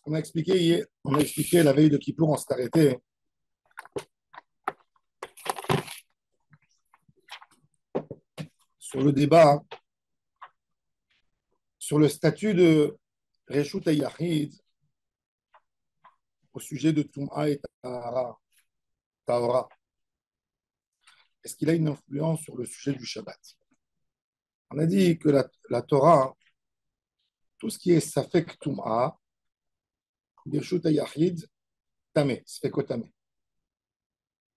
On a expliqué la veille de Kippour, on s'est arrêté sur le débat sur le statut de Reshut Yahid au sujet de Tum'a et Tahora. Est-ce qu'il a une influence sur le sujet du Shabbat? On a dit que la Torah, tout ce qui est Safek Tum'a, Reshut Yahid, Tameh, Sfekot Tameh.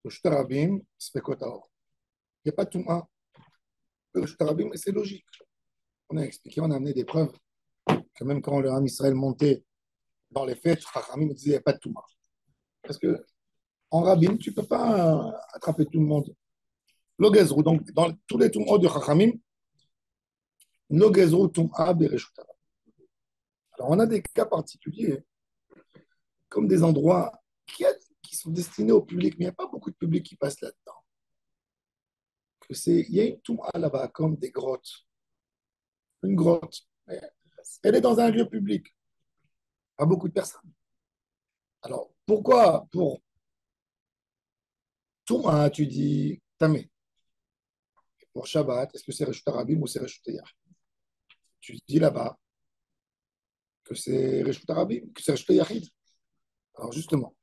Reshut Rabim, Sfekot Tahor. Il n'y a pas de Tum'a. Reshut Rabim, et c'est logique. On a expliqué, on a amené des preuves que même quand le Ham Israël montait dans les fêtes, Chachamim disait qu'il n'y a pas de Touma. Parce que en Rabbin, tu ne peux pas attraper tout le monde. L'Ogezrou, donc dans tous les Toum'ot de Chachamim, l'Ogezrou Toum'a Bereshut. Alors on a des cas particuliers, comme des endroits qui sont destinés au public, mais il n'y a pas beaucoup de public qui passe là-dedans. Il y a une Toum'a là-bas, comme des grottes. Une grotte. Elle est dans un lieu public. Pas beaucoup de personnes. Alors, pourquoi pour Touma, tu dis Tamé? Pour Shabbat, est-ce que c'est Reshut Arabim ou c'est Reshut Yahid? Tu dis là-bas que c'est Reshut Arabim, que c'est Reshut Yahid. Alors, justement,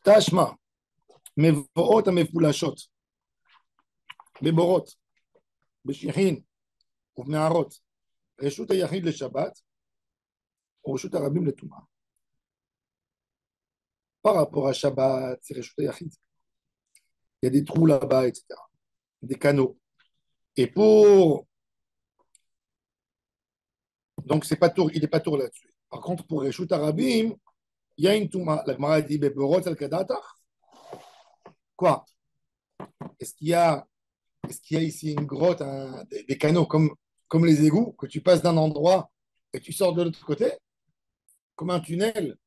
Tashma, Mevorot Amefulashot, Beborot, Beshirin, ou Meharot, Reshut Yahid le Shabbat, ou Reshut Arabim le Touma. Par rapport à Shabbat, c'est Reshut Yahid. Il y a des trous là-bas, etc. Des canaux. Et pour. Donc, c'est pas tour, il n'est pas tour là-dessus. Par contre, pour Reshut Arabim, il y a une Touma. La Gemara dit Beborot al-Kadata. Quoi? Est-ce qu'il y a, est-ce qu'il y a ici une grotte, des canaux comme les égouts, que tu passes d'un endroit et tu sors de l'autre côté, comme un tunnel?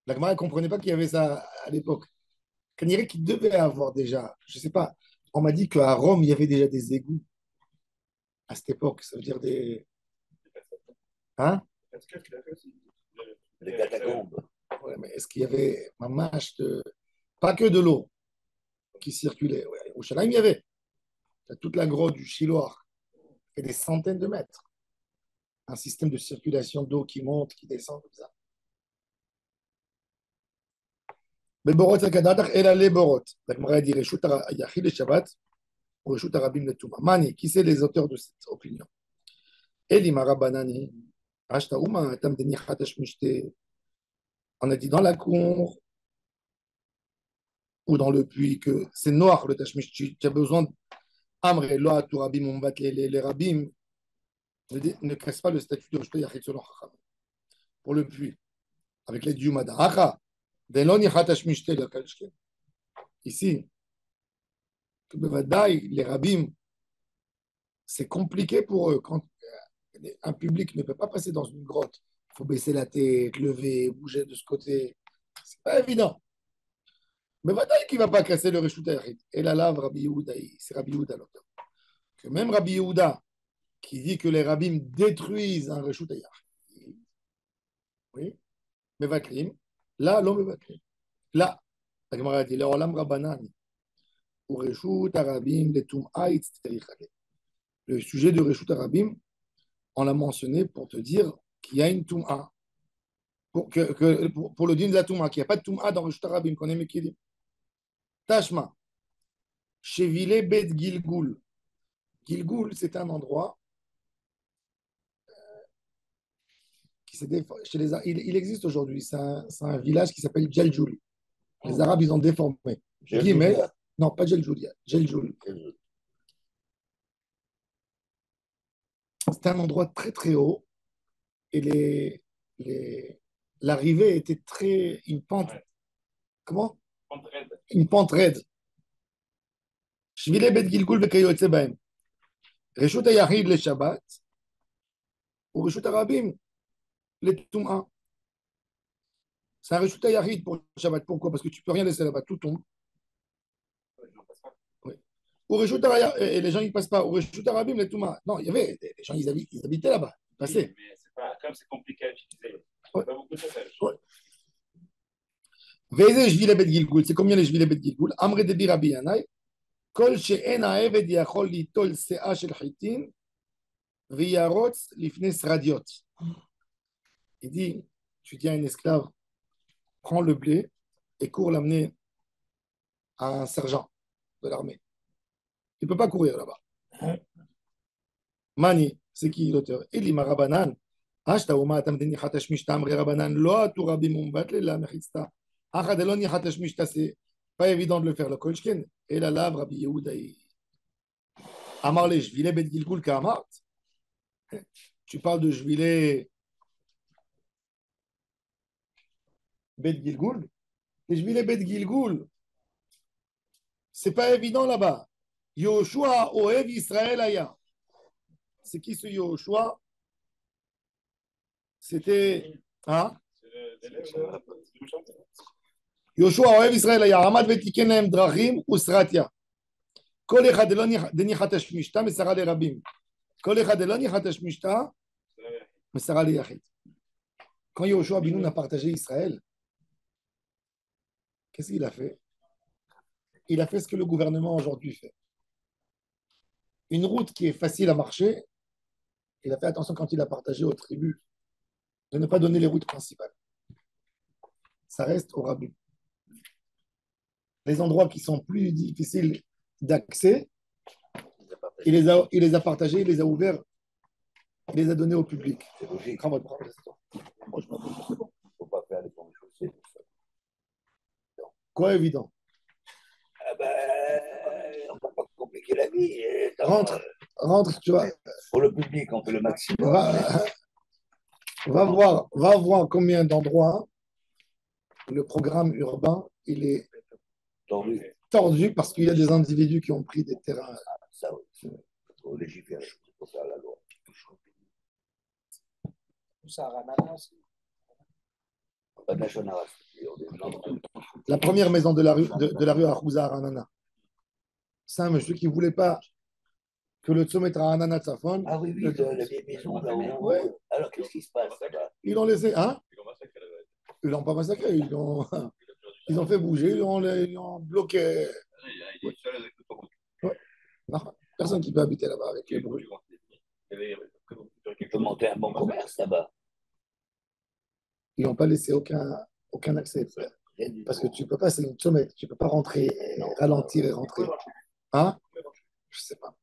La Gemara ne comprenait pas qu'il y avait ça à l'époque. Qu'on dirait qu'il devait avoir déjà, je ne sais pas, on m'a dit qu'à Rome, il y avait déjà des égouts à cette époque. Ça veut dire des. Hein? Les catacombes. Ouais, mais est-ce qu'il y avait pas que de l'eau qui circulait? Ouais, au Shalaim, il y avait. Toute la grotte du Shiloah, et des centaines de mètres. Un système de circulation d'eau qui monte, qui descend, comme ça. Beborot Akadatar, elle a les borot. La Gemara dit Reshut Yachid le Shabbat, ou Reshut Arabim le Touma. Mani, qui sont les auteurs de cette opinion? Eli Marabanani, Ashta Uma, Tam Deni Khatash Mishte. On a dit dans la cour ou dans le puits que c'est noir le Tashmish. Tu as besoin d'Amre, Loa, Turabim, Umbat, les Rabim ne cassent pas le statut de Reshut Yachid selon Chacham. Pour le puits, avec les Diumada. Acha, Deloni Khatash Mishte, le Kalshken. Ici, les rabbins, c'est compliqué pour eux. Quand un public ne peut pas passer dans une grotte, il faut baisser la tête, lever, bouger de ce côté. C'est pas évident. Mais Vadaï qui ne va pas casser le Reshut Yachid. Et là, Rabbi Yehuda, c'est Rabbi Yehuda l'auteur. Que même Rabbi Yehuda, qui dit que les rabbins détruisent un Reshut Yachid, oui, mais Vakrim, là, l'homme est Vakrim. Là, la Gemara dit, le Olam Rabbanan, ou Reshut Arabim, les Tum'a, le sujet de Reshut Arabim, on l'a mentionné pour te dire qu'il y a une Toum'a. Pour le din de la Toum'a, qu'il n'y a pas de Toum'a dans Reshut Arabim, qu'on est Mekilim. Tashma. Chevile Bet Gilgul. Gilgul, c'est un endroit qui chez les il existe aujourd'hui. C'est un village qui s'appelle Djeldjouli. Les Arabes, ils ont déformé. Guillemets. Non, pas Djeldjouli. Djeldjouli. C'était un endroit très très haut et l'arrivée était une pente. Comment? Une pente raide. Shvile Bet Gilgul Vekayotse Baem. Reshut Yahid le Shabbat ou Reshut Arabim le Toum'a. C'est un Reshut Yahid pour le Shabbat. Pourquoi? Parce que tu ne peux rien laisser là-bas, tout tombe. Oui. Ou Reshut Arabim, et les gens ils ne passent pas. Ou Reshut Arabim le Toum'a. Non, il y avait des gens, ils habitaient là-bas, ils passaient. comme c'est compliqué à utiliser. Ouais. Pas beaucoup de choses. Ouais. Veze Jvile Bet Gilgul. C'est combien les Jvile Bet Gilgul? Amre de Birabi Yanai. Kol she'en ha'eved yachol litol se'a shel chitin v'yarotz lifnei sradiot. Il dit, tu dis à un esclave, prends le blé et cours l'amener à un sergent de l'armée. Il ne peut pas courir là-bas. Mani, c'est qui l'auteur? Il dit, Marabanan. Ashta uma atam deni khatash mishta amre rabanan lo atu rabbi mumbat lela mechitsta. Achadeloni khatash mishta, c'est pas évident de le faire le kolchken. Et la lave Rabbi Yehuda. Amar le jvile bet gilgul ka'amart. Tu parles de jvile bet gilgul. Les jvile bet gilgul, c'est pas évident là-bas. Yoshua Ohev Israël Aya. C'est qui ce Yoshua? C'était. Hein? Yoshua Ohev Israël Aya. Hamad vetiken lahem drachim usratia. Kol echad lo nicha tashmishta mesara lerabim. Kol echad lo nicha tashmishta mesara leyachid. Quand Yoshua Binoun a partagé Israël, qu'est-ce qu'il a fait? Il a fait ce que le gouvernement aujourd'hui fait. Une route qui est facile à marcher, il a fait attention quand il a partagé aux tribus de ne pas donner les routes principales. Ça reste au rabbin. Les endroits qui sont plus difficiles d'accès, il les a partagés, il les a ouverts, il les a donnés au public. C'est logique. Prends votre parole. Il ne faut pas faire les ponts de chaussée. Quoi évident? Ah ben, on ne va pas compliquer la vie. Rentre, tu vois. Pour le public, on fait le maximum. Va voir combien d'endroits le programme urbain il est tordu parce qu'il y a des individus qui ont pris des terrains. Ça, il faut légiférer, il faut faire la loi. Pas de la Shonara. La première maison de la rue Achouza à Ranana. C'est un monsieur qui ne voulait pas que le Tzomet Ranana Tzafon. Ah oui, la vieille maison là-haut. Ouais. Alors, qu'est-ce qui se passe là-bas? Ils l'ont laissé, hein? Ils l'ont pas massacré, ils ont fait bouger, ils l'ont bloqué. Ouais. Non, personne qui peut habiter là-bas avec les bruits. Tu peux monter un bon commerce là-bas. Ils n'ont pas laissé aucun accès. Parce que tu ne peux pas, c'est une sommette, tu ne peux pas rentrer, ralentir et rentrer. Hein? Je ne sais pas.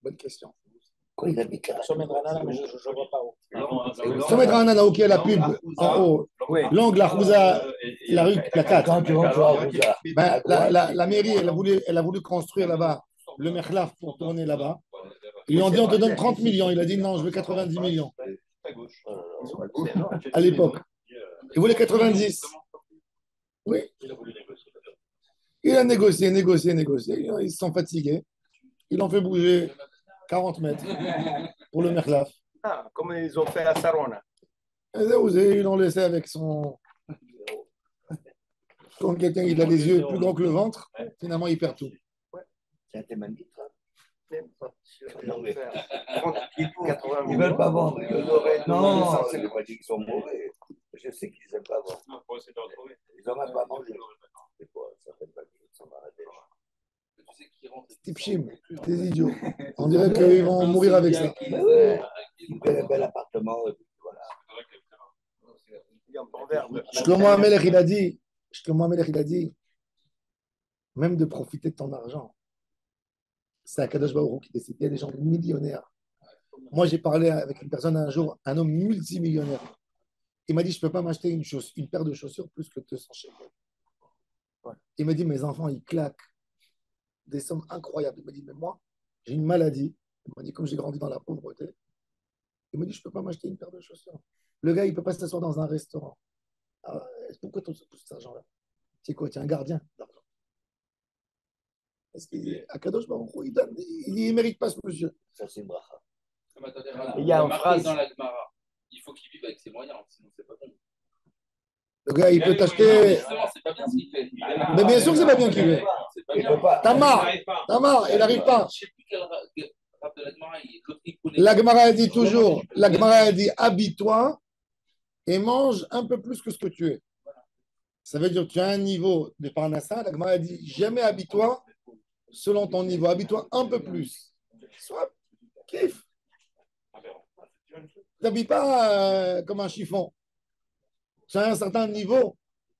Bonne question. Quoi, il habite là? Sommet de Ranana, mais je ne vois pas où. Sommet de Ranana, ok, la pub, en haut. L'angle, la Rouza, la rue, la 4. Quand tu rentres à Rouza. Ben, la mairie, elle a voulu construire là-bas le Merlaf pour tourner là-bas. Ils lui ont dit, on te donne 30 millions. Il a dit, non, je veux 90 millions. À l'époque. Il voulait 90. Oui. Il a négocié. Ils se sont fatigués. Ils l'ont fait bouger 40 mètres pour le Merlaf. Ah, comme ils ont fait à Sarona. Ils l'ont laissé avec son. Comme quelqu'un, il a les yeux plus grands que le ventre. Finalement, il perd tout. C'est un thémanite. Non, mais... Ils ne veulent pas vendre. Non, c'est les pas dit qu'ils sont mauvais. Je sais qu'ils n'aiment pas vendre. Ils n'ont même pas mangé. C'est quoi? Ça fait pas qu'ils sont dans la dèche. Tipchim, des idiots. On dirait qu'ils vont mourir avec ça. Un bel appartement. Et puis voilà. Shlomo Amelech, il a dit, même de profiter de ton argent. C'est Akadosh Baruch Hu qui décide. Il y a des gens millionnaires. Moi, j'ai parlé avec une personne un jour, un homme multimillionnaire. Il m'a dit, je ne peux pas m'acheter une paire de chaussures plus que 200 shekels. Il m'a dit, mes enfants, ils claquent des sommes incroyables. Il m'a dit, mais moi, j'ai une maladie. Il m'a dit, comme j'ai grandi dans la pauvreté, il m'a dit, je ne peux pas m'acheter une paire de chaussures. Le gars, il ne peut pas s'asseoir dans un restaurant. Alors, pourquoi tu as tout cet argent-là? C'est quoi? Tu es un gardien d'argent. Parce qu'Akadosh Baruch Hu, il ne mérite pas ce monsieur. Ça, c'est une bracha. Il y a une phrase dans la Gemara. Il faut qu'il vive avec ses moyens, sinon c'est pas bon. Le gars, il peut t'acheter. C'est pas bien ce qu'il fait. Mais bien sûr que c'est pas bien qu'il fait. Il ne peut pas. Tamar, il n'arrive pas. Je sais plus quel rap de la Gemara. La Gemara a dit toujours, la Gemara a dit, habille-toi et mange un peu plus que ce que tu es. Ça veut dire que tu as un niveau de Parnassa. La Gemara a dit jamais habille-toi selon ton niveau, habille-toi un peu plus. Soit kiff. Tu n'habilles pas comme un chiffon. Tu as un certain niveau,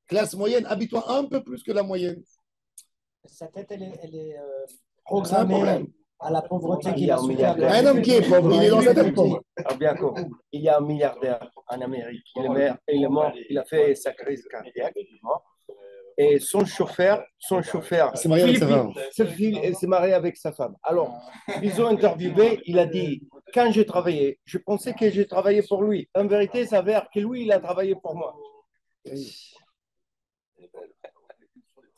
classe moyenne, habille-toi un peu plus que la moyenne. Sa tête, elle est C'est un programmée problème. à la pauvreté Il qu'il y a a un souffert. milliardaire. Un homme qui est pauvre, il est dans sa tête pauvre. Bien court. Il y a un milliardaire en Amérique. Il est mort. Il a fait sa crise cardiaque. Il est mort. Et son chauffeur, Il s'est marié avec sa femme. il s'est marié avec sa femme. Alors, ils ont interviewé. Il a dit, quand j'ai travaillé, je pensais que j'ai travaillé pour lui. En vérité, il s'avère que lui, il a travaillé pour moi.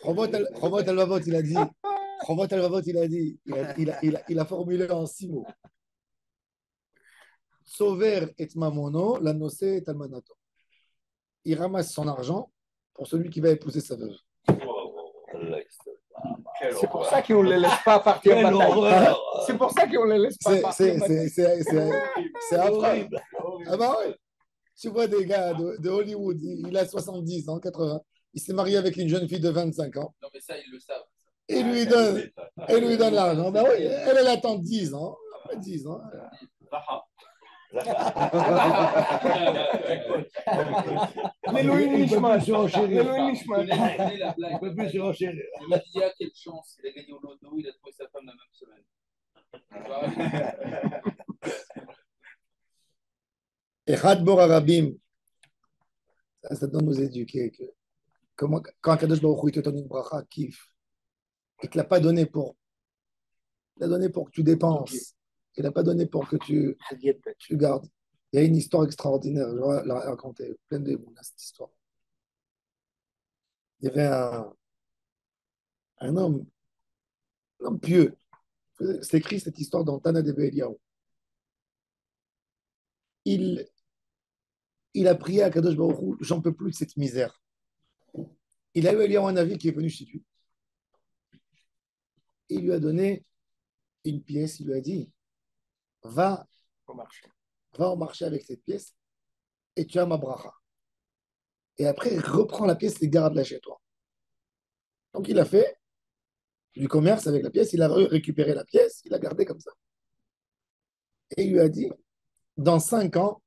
Chovot Al-Vavot, il a dit, Chovot Al-Vavot, il a formulé en 6 mots. Sauver et mamono, la noce et almanato. Il ramasse son argent pour celui qui va épouser sa veuve. C'est pour ça qu'on ne les laisse pas partir en bataille. C'est pour ça qu'on ne les laisse pas partir en bataille. C'est affreux. Ah bah oui. Tu vois des gars de Hollywood, il a 70 ans, 80. Il s'est marié avec une jeune fille de 25 ans. Non, mais ça, ils le savent. Et lui donne l'argent. Ben oui, elle attend 10 ans. 10 ans. Mais Louis Nishman, Il peut plus surenchérir. Il m'a dit, ah, quelle chance, il a gagné au loto, il a trouvé sa femme la même semaine. Et Hadbor Arabim, ça doit nous éduquer. Quand Kadosh Baruch Hu te donne une bracha, kiffe, et qu'il ne l'a pas donné pour. Il l'a donné pour que tu dépenses. Il n'a pas donné pour que tu gardes. Il y a une histoire extraordinaire, je vais la raconter, pleine de mouna, cette histoire. Il y avait un homme pieux. C'est écrit cette histoire dans Tana de Eliyahu. Il a prié à Kadosh Baruch Hu, j'en peux plus de cette misère. Il a eu Eliyahu un avis qui est venu chez lui. Il lui a donné une pièce, il lui a dit, va au marché avec cette pièce et tu as ma bracha. Et après, reprends la pièce et garde-la chez toi. Donc, il a fait du commerce avec la pièce, il a récupéré la pièce, il l'a gardée comme ça. Et il lui a dit, dans 5 ans,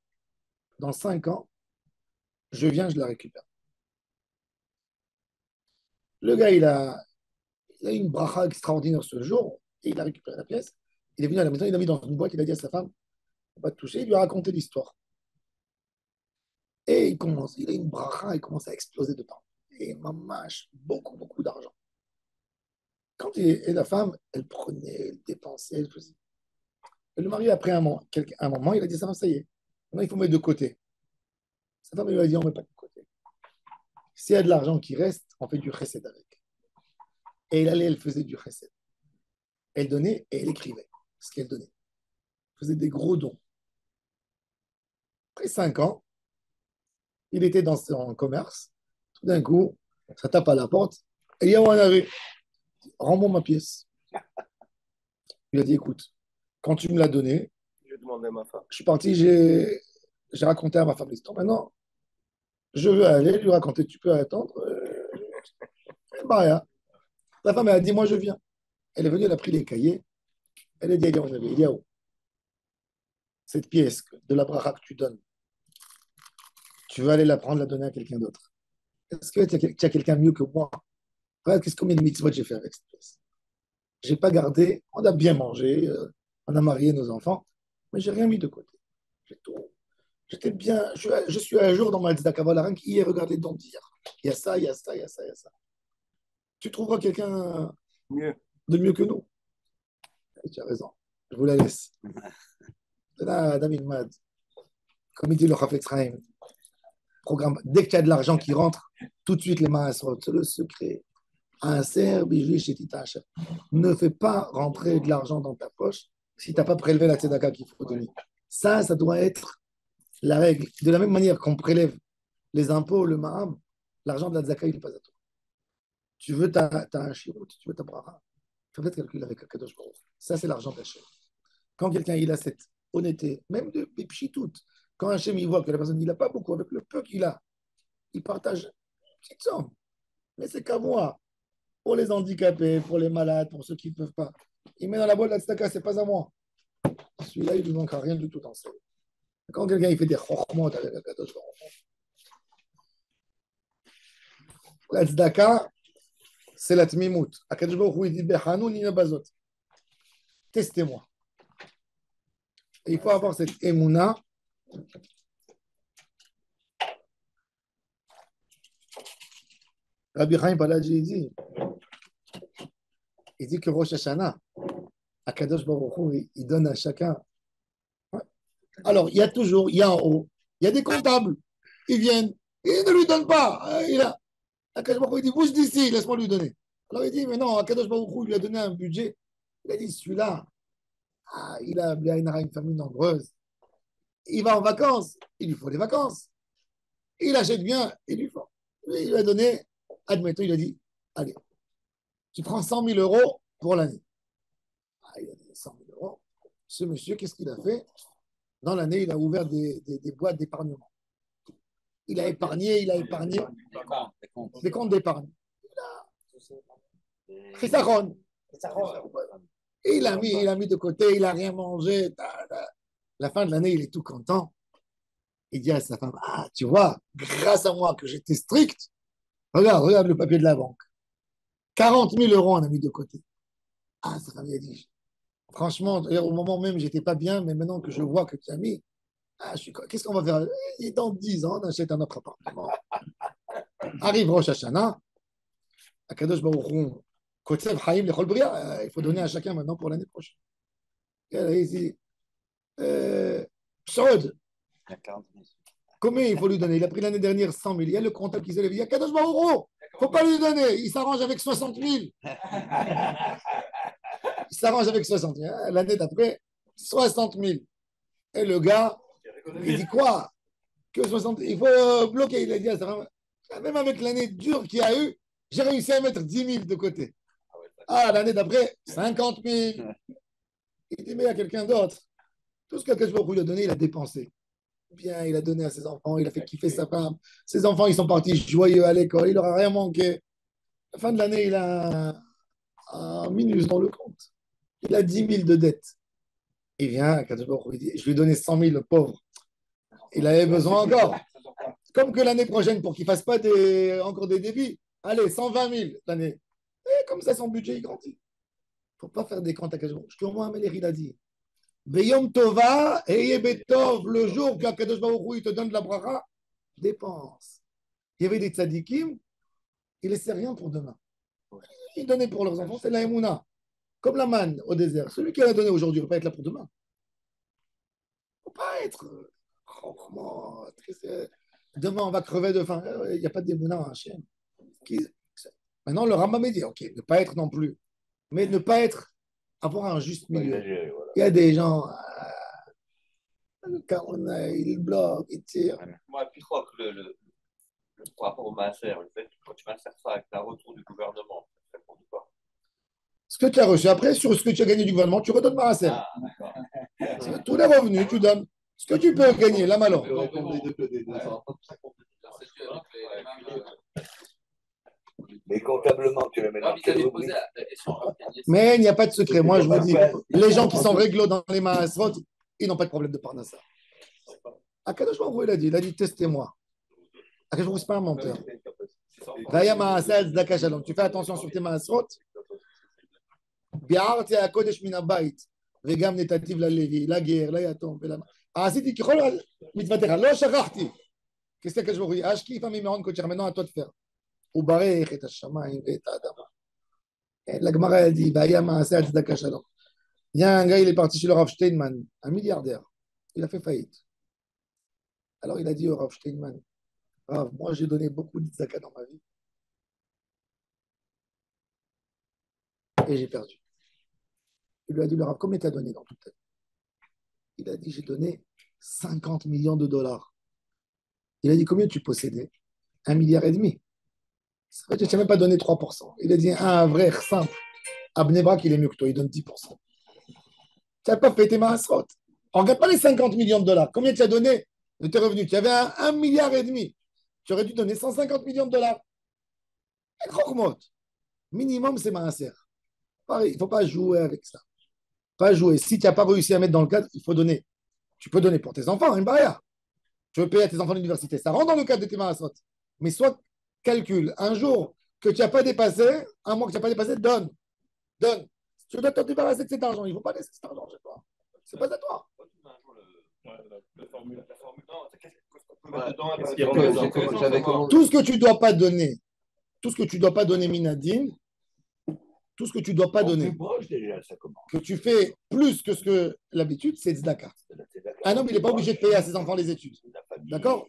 je viens, je la récupère. Le gars, il a eu une bracha extraordinaire ce jour, et il a récupéré la pièce. Il est venu à la maison, il l'a mis dans une boîte, il a dit à sa femme, ne pas te toucher, il lui a raconté l'histoire. Et il a une bracha, il commence à exploser dedans. Et mamache, beaucoup d'argent. Et la femme, elle prenait, elle dépensait, elle faisait. Et le mari, après un moment, il a dit, ça y est, maintenant il faut mettre de côté. Sa femme lui a dit, on ne met pas de côté. S'il y a de l'argent qui reste, on fait du chesed avec. Et elle faisait du chesed. Elle donnait et elle écrivait ce qu'elle donnait. Elle faisait des gros dons. Après 5 ans, il était dans son commerce. Tout d'un coup, ça tape à la porte. Et il y a un avait. Rends-moi ma pièce. Il a dit, écoute, quand tu me l'as donné, Je demandais à ma femme. je suis parti, j'ai raconté à ma femme l'histoire. Maintenant, je veux aller lui raconter. Tu peux attendre. Bah, rien. La femme, elle a dit, moi, je viens. Elle est venue, elle a pris les cahiers. Elle a dit, il y a où cette pièce de la bracha que tu donnes, tu veux aller la prendre, la donner à quelqu'un d'autre. Est-ce que tu as quelqu'un mieux que moi? Regarde combien de mitzvot j'ai fait avec cette pièce. Je n'ai pas gardé, on a bien mangé, on a marié nos enfants, mais je n'ai rien mis de côté. J'étais bien, je suis à jour dans ma tzedaka. Voilà, rien qu'hier, regardez donc d'hier. Il y a ça, il y a ça, il y a ça, il y a ça. Tu trouveras quelqu'un de mieux que nous. Et tu as raison, je vous la laisse. C'est là, David Mad, comme il dit le Chafetz Chaim, programme, dès que tu as de l'argent qui rentre, tout de suite les mains sortent. C'est le secret. Un serbe, ne fais pas rentrer de l'argent dans ta poche si tu n'as pas prélevé la tzedaka qu'il faut donner. Ça doit être la règle. De la même manière qu'on prélève les impôts, le ma'am, l'argent de la tzedaka, il n'est pas à toi. Tu veux un chirut, tu veux ta bracha, tu vas calculer avec Kadosh Baruch. Ça, c'est l'argent d'Hachem. Quand quelqu'un il a cette honnêteté, même de pipchitout, Quand Hachem il voit que la personne n'a pas beaucoup, avec le peu qu'il a, il partage une petite somme. Mais c'est qu'à moi, pour les handicapés, pour les malades, pour ceux qui ne peuvent pas. Il met dans la boîte la tzedaka, ce n'est pas à moi. Celui-là, il ne lui manquera rien du tout dans sa vie. Quand quelqu'un il fait des chormot avec la Kadosh Baruch Hu, la tzedaka, c'est la tmimout. Akadosh Baruch Hu, il dit Bechanou nina bazot. Testez-moi. Et il faut avoir cette émouna. Rabbi Chaim Balaji, il dit que Rosh Hashanah, Akadosh Baruch Hu, il donne à chacun. Alors, il y a toujours, il y a en haut, il y a des comptables. Ils viennent, ils ne lui donnent pas. Il a, Akadosh Baruch Hu, il dit, bouge d'ici, laisse-moi lui donner. Alors il dit, mais non, Akadosh Baruch Hu lui a donné un budget. Il a dit, celui-là, il a une famille nombreuse. Il va en vacances, il lui faut des vacances. Il achète bien, il lui faut. Il lui a donné, admettons, il a dit, allez, tu prends 100 000 euros pour l'année. Il a donné 100 000 euros. Ce monsieur, qu'est-ce qu'il a fait? Dans l'année, il a ouvert des boîtes d'épargnement. Il a épargné des comptes d'épargne. Chisaron. Il a mis de côté, il n'a rien mangé. La fin de l'année, il est tout content. Il dit à sa femme, tu vois, grâce à moi que j'étais strict, regarde le papier de la banque. 40 000 euros on a mis de côté. Sa femme a dit, franchement, au moment même, j'étais pas bien, mais maintenant que je vois que tu as mis, qu'est-ce qu'on va faire? Et dans 10 ans, on achète un autre appartement. Arrive Rosh Hashanah, Akadosh Baruch Hu, Kotsev Chaim Lechol Bria, il faut donner à chacun maintenant pour l'année prochaine. Il dit, Sod, combien il faut lui donner? Il a pris l'année dernière 100 000. Il y a le comptable qui s'est levé. Il y a Kadosh Baruch Hu, il ne faut pas lui donner. Il s'arrange avec 60 000. Il s'arrange avec 60 000. L'année d'après, 60 000. Et le gars, il dit quoi? Que 60 000. Il faut bloquer. Il a dit à sa femme, même avec l'année dure qu'il y a eu, j'ai réussi à mettre 10 000 de côté. L'année d'après, 50 000. Il dit, mais il y a quelqu'un d'autre. Tout ce que Kadosh Baruch Hu lui a donné, il a dépensé. Bien, il a donné à ses enfants, il a fait kiffer sa femme. Ses enfants, ils sont partis joyeux à l'école, il n'aura rien manqué. À la fin de l'année, il a un minus dans le compte. Il a 10 000 de dettes. Il vient, Kadosh Baruch Hu, il dit, je lui ai donné 100 000, le pauvre. Il avait besoin encore. Comme que l'année prochaine, pour qu'il ne fasse pas encore des débits, allez, 120 000 l'année. Et comme ça, son budget, il grandit. Il ne faut pas faire des comptes à Kadosh Baruch Hu. Je te vois, Amélie, il a dit. Beyom Tova, Eye Betov, le jour qu'Akadosh Baruch Hu te donne de la bracha, dépense. Il y avait des tzadikim, ils ne laissaient rien pour demain. Ils donnaient pour leurs enfants, c'est la Emouna. Comme la manne au désert. Celui qui l'a donné aujourd'hui ne va pas être là pour demain. Il ne faut pas être. Demain, on va crever de faim. Il n'y a pas d'Emouna en Hachem. Maintenant, le Rambam dit, ok, ne pas être non plus. Mais ne pas être, avoir un juste milieu. Il y a des gens, quand ils bloquent, ils tirent. Moi, puis je crois que par rapport au Maaser, le fait que quand tu m'insères ça avec un retour du gouvernement, ça compte pas. Ce que tu as reçu après, sur ce que tu as gagné du gouvernement, tu redonnes Maaser. Tous les revenus, tu donnes. Ce que tu peux gagner, la malheur. Mais comptablement, tu le mets dans quelle rubrique? Mais il n'y a pas de secret. Moi, je vous dis, les gens qui sont réglo dans les Maasrot, ils n'ont pas de problème de Parnassa. Akadosh Baruch Hu, il a dit, testez-moi. Akadosh Baruch Hu, ce n'est pas un menteur. Vaya Maaseh Tzedaka Shalom. Tu fais attention sur tes Maasrot. Bi'arti HaKodesh min habayit. וגם נתתיו ללוי, לגר, ליתום ולמה. עשיתי ככל מצוותיך, לא שכחתי. כסא הקדוש ברוך הוא, אשקיף ממעון קודשך, maintenant à toi de faire. וברך את השמיים ואת האדמה. La Gemara a dit, vaya Maaseh Tzedaka Shalom. Il y a un gars, il est parti chez le Rav Steinman, un milliardaire. Il a fait faillite. Alors il a dit au Rav Steinman, Rav, moi j'ai donné beaucoup de tzedaka dans ma vie. Et j'ai perdu. Il lui a dit, le Rav, combien t'as donné dans toute ta vie? Il a dit, j'ai donné 50 millions de dollars. Il a dit, combien tu possédais? 1,5 milliard. Ça veut dire que tu n'as même pas donné 3%. Il a dit, un vrai, simple. Abnei Brak, il est mieux que toi, il donne 10%. Tu n'as pas fait tes maasrot. On ne regarde pas les 50 millions de dollars. Combien tu as donné? de tes revenus, tu avais 1,5 milliard, tu aurais dû donner 150 millions de dollars. Et Chormot, minimum, c'est maaser. Pareil, il ne faut pas jouer avec ça. Pas jouer. Si tu n'as pas réussi à mettre dans le cadre, il faut donner. Tu peux donner pour tes enfants, une barrière. Tu veux payer à tes enfants l'université. Ça rentre dans le cadre de tes maasot. Mais soit calcule, un jour que tu n'as pas dépassé, un mois que tu n'as pas dépassé, donne. Donne. Si tu dois te débarrasser de cet argent, il ne faut pas laisser cet argent chez toi. C'est pas à toi. Tout ce que tu ne dois pas donner, tout ce que tu ne dois pas donner, Minadine, tout ce que tu ne dois pas donner, déjà, ça commence. que tu fais plus que ce que l'habitude, c'est tzedaka. Un homme, il n'est pas obligé de payer à ses enfants les études. D'accord?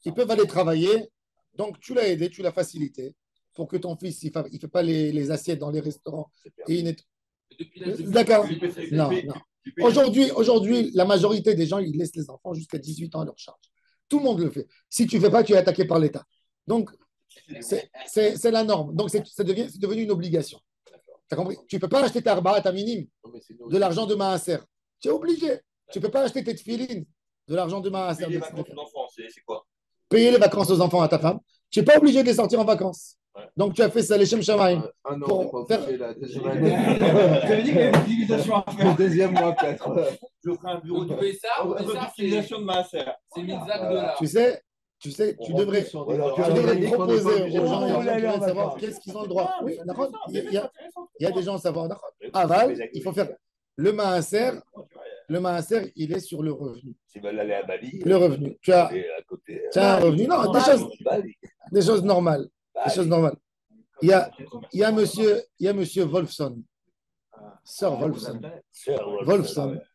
Ils peuvent aller travailler. Donc, tu l'as aidé, tu l'as facilité pour que ton fils, il ne fait pas les assiettes dans les restaurants. Et il D'accord? Non, non. Aujourd'hui, la majorité des gens, ils laissent les enfants jusqu'à 18 ans à leur charge. Tout le monde le fait. Si tu ne fais pas, tu es attaqué par l'État. Donc, c'est la norme. Donc, c'est devenu une obligation. Tu as compris? Tu ne peux pas acheter ta arba à ta minime de l'argent de Maaser. Tu es obligé. Tu ne peux pas acheter tes tefilines de l'argent de Maaser. Payer les vacances aux enfants, c'est quoi? Payer les vacances aux enfants à ta femme. Tu n'es pas obligé de les sortir en vacances. Ouais. Donc, tu as fait ça, les Shem Shamaim. Un an, Pour on faire- faire la deuxième année. J'avais dit qu'il y avait une division à faire. Le deuxième mois, peut-être. Je ferai un bureau Au de Pessah, utilisation de ma serre. c'est 1000 zacs de là. Tu sais, tu devrais proposer aux gens et aux gens qui veulent savoir qu'est-ce qu'ils ont le droit. Oui, d'accord. Il y a des gens à savoir. D'accord. Aval, il faut faire le maaser. Le maaser, il est sur le revenu. S'ils veulent aller à Bali, Le revenu. Tu as et à côté. un revenu. Non, Bali. des choses normales. Des choses normales. Il y a monsieur Wolfson. Sœur Wolfson.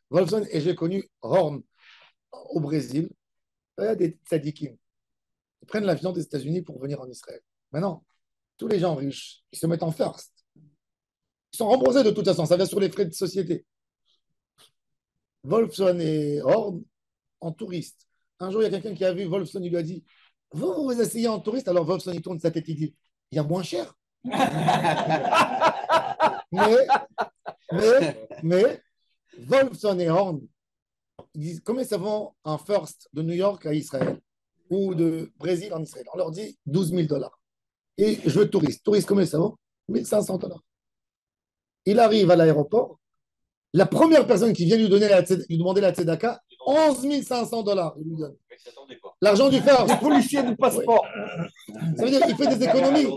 Wolfson, et j'ai connu Horn au Brésil. Il y a des tzadikim. Ils prennent l'avion des États-Unis pour venir en Israël. Maintenant, tous les gens riches, ils se mettent en first. Ils sont remboursés de toute façon, ça vient sur les frais de société. Wolfson et Horn en touriste. Un jour, il y a quelqu'un qui a vu Wolfson, il lui a dit vous vous asseyez en touriste, alors Wolfson, il tourne sa tête, il dit il y a moins cher. mais Wolfson et Horn, ils disent combien ça vaut un first de New York à Israël ou de Brésil en Israël? On leur dit $12,000. Et je veux touriste. Touriste, combien ça vaut? $1,500. Il arrive à l'aéroport. La première personne qui vient lui demander la tzedaka, $11,500. Il lui donne. L'argent du first. Le policier du passeport. Ça veut dire qu'il fait des économies.